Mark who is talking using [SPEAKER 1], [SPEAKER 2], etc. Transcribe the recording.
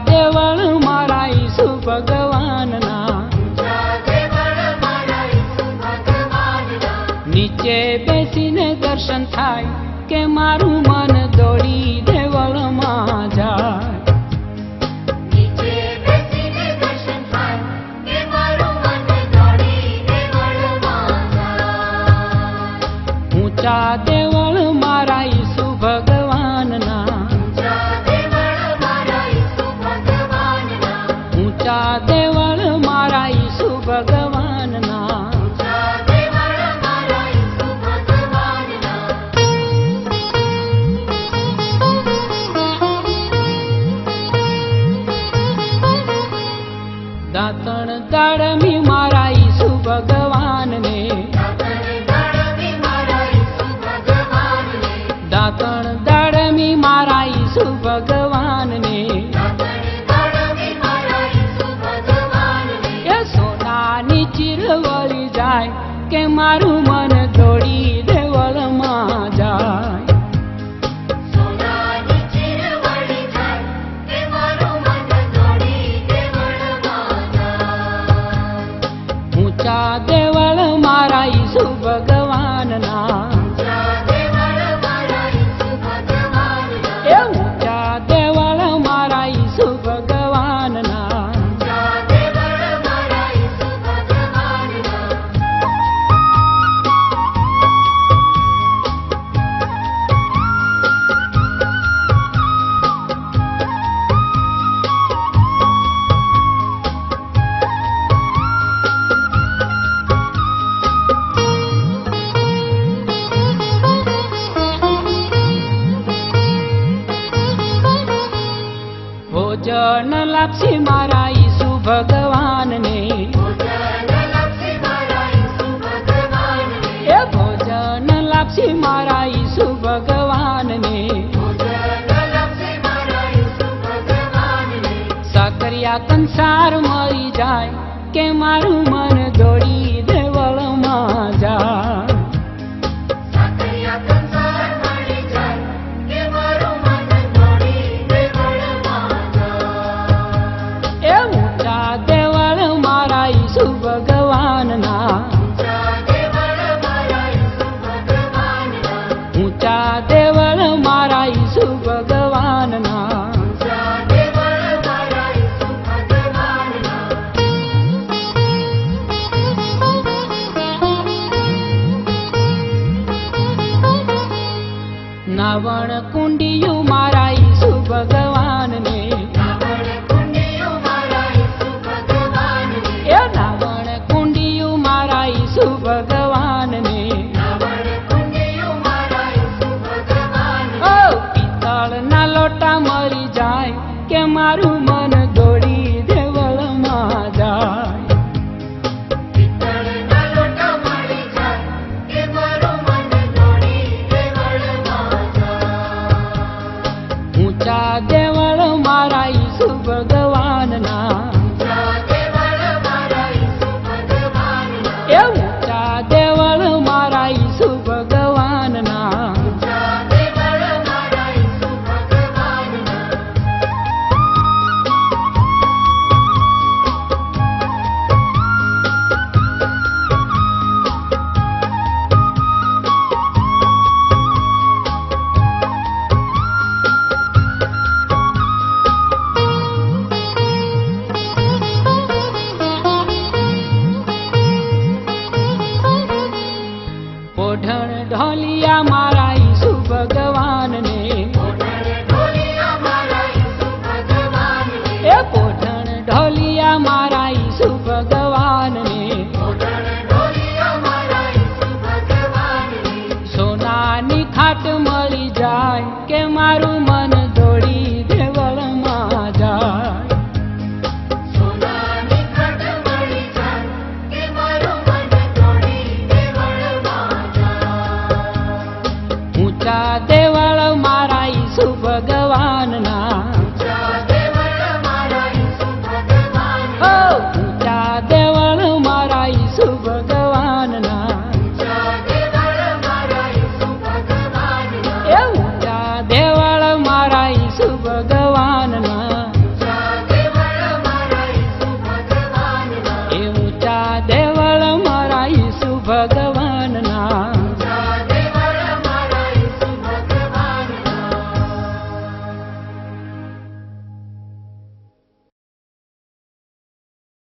[SPEAKER 1] देवळ मारा ईसु भगवानना नीचे बेसीने दर्शन थाय के मारू मन दौड़ी देवळमां जाय ऊंचा देवळ मारा ईसु भगवानना ऊंचा देवळ मारा ईसु भगवानना दातण दाड़मी मारा ईसु भगवान ने दातण दाड़मी मारा ईसु भगवान ने ये सोनानी चीरवली जाय के मारू मन दौड़ी देवळमां जाय ऊंचा देवळ मारा ईसु भगवानना ए ऊंचा देवळ मारा ईसु भगवानना भोजन लापसी मारा ईसु भगवान ने ए भोजन लापसी मारा ईसु भगवान ने साकरिया कंसार मरी जाय के मारू मन दौड़ी देवळमां जाय ईसु भगवानना ऊंचा देवळ मारा ईसु भगवानना नावण कुंडियु मारा ईसु भगवान ने नावण कुंडियु मारा ईसु भगवान ने ओ पीतळ ना लोटा मरी जाय के मारू मन दौड़ी देवळमां जाय ऊंचा देवळ मारा ईसु भगवानना ए ऊंचा देवळ मारा ईसु भगवानना ओढ़ण ढोलिया मारा ईसु भगवान ने ए ओढ़ण ढोलिया मारा ईसु भगवान ने सोनानी खाट मળી जाय के मारू मन दौड़ी देवळमां जाय ऊंचा देवळ